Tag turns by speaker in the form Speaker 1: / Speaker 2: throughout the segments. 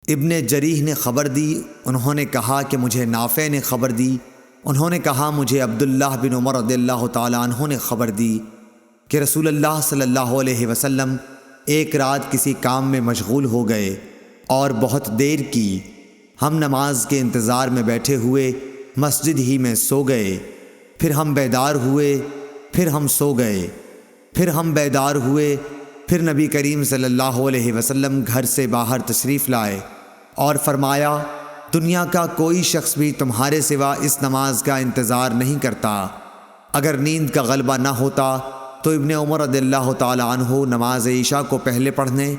Speaker 1: ابن جریح نے خبر دی، انہوں نے کہا کہ مجھے نافع نے خبر دی، انہوں نے کہا مجھے عبداللہ بن عمر رضی اللہ تعالیٰ عنہ نے خبر دی کہ رسول اللہ صلی اللہ علیہ وسلم ایک رات کسی کام میں مشغول ہو گئے اور بہت دیر کی۔ ہم نماز کے انتظار میں بیٹھے ہوئے مسجد ہی میں سو گئے، پھر ہم بیدار ہوئے، پھر ہم سو گئے، پھر ہم بیدار ہوئے، پھر نبی کریم صلی اللہ علیہ وسلم گھر سے باہر تشریف لائے اور فرمایا، دنیا کا کوئی شخص بھی تمہارے سوا اس نماز کا انتظار نہیں کرتا۔ اگر نیند کا غلبہ نہ ہوتا تو ابن عمر رضی اللہ تعالی عنہ نماز عشاء کو پہلے پڑھنے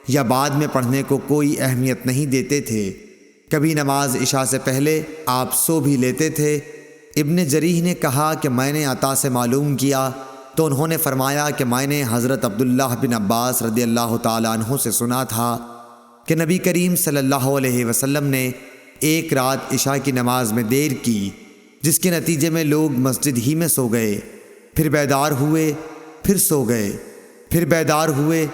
Speaker 1: یا بعد میں پڑھنے کو کوئی اہمیت نہیں دیتے تھے۔ کبھی نماز عشاء سے پہلے آپ سو بھی لیتے تھے۔ ابن جریح نے کہا کہ میں نے عطا سے معلوم کیا تو انہوں نے فرمایا کہ میں نے حضرت عبداللہ بن عباس رضی اللہ تعالی عنہ سے سنا تھا کہ نبی کریم صلی اللہ علیہ وسلم نے ایک رات عشاء کی نماز میں دیر کی، جس کے نتیجے میں لوگ مسجد ہی میں سو گئے، پھر بیدار ہوئے، پھر سو گئے، پھر بیدار ہوئے۔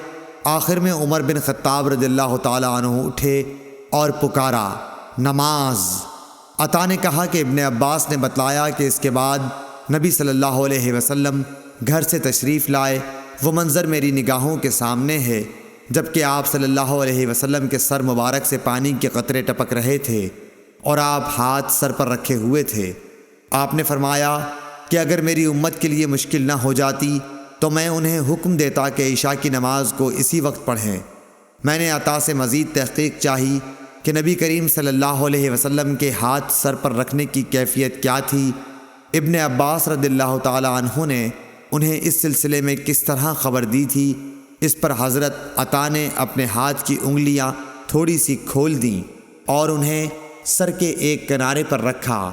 Speaker 1: آخر میں عمر بن خطاب رضی اللہ تعالی عنہ اٹھے اور پکارا، نماز۔ عطا نے کہا کہ ابن عباس نے بتلایا کہ اس کے بعد نبی صلی اللہ علیہ وسلم گھر سے تشریف لائے۔ وہ منظر میری نگاہوں کے سامنے ہے جبکہ آپ صلی اللہ علیہ وسلم کے سر مبارک سے پانی کے قطرے ٹپک رہے تھے اور آپ ہاتھ سر پر رکھے ہوئے تھے۔ آپ نے فرمایا کہ اگر میری امت کے لیے مشکل نہ ہو جاتی تو میں انہیں حکم دیتا کہ عشاء کی نماز کو اسی وقت پڑھیں۔ میں نے عطا سے مزید تحقیق چاہی کہ نبی کریم صلی اللہ علیہ وسلم کے ہاتھ سر پر رکھنے کی کیفیت کیا تھی۔ ابن عباس رضی اللہ تعالی عنہ نے انہیں اس سلسلے میں کس طرح خبر دی تھی، اس پر حضرت عطا نے اپنے ہاتھ کی انگلیاں تھوڑی سی کھول دیں اور انہیں سر کے ایک کنارے پر رکھا،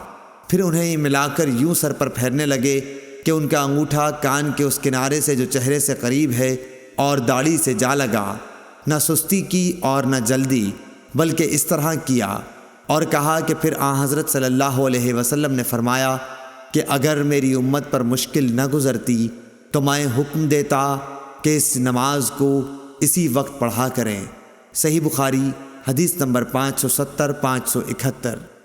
Speaker 1: پھر انہیں ملا کر یوں سر پر پھیرنے لگے کہ ان کا انگوٹھا کان کے اس کنارے سے جو چہرے سے قریب ہے اور داڑھی سے جا لگا۔ نہ سستی کی اور نہ جلدی، بلکہ اس طرح کیا، اور کہا کہ پھر حضرت صلی اللہ علیہ وسلم نے فرمایا کہ اگر میری امت پر مشکل نہ گزرتی تو میں حکم دیتا کہ اس نماز کو اسی وقت پڑھا کریں۔ صحیح بخاری حدیث نمبر 570 571۔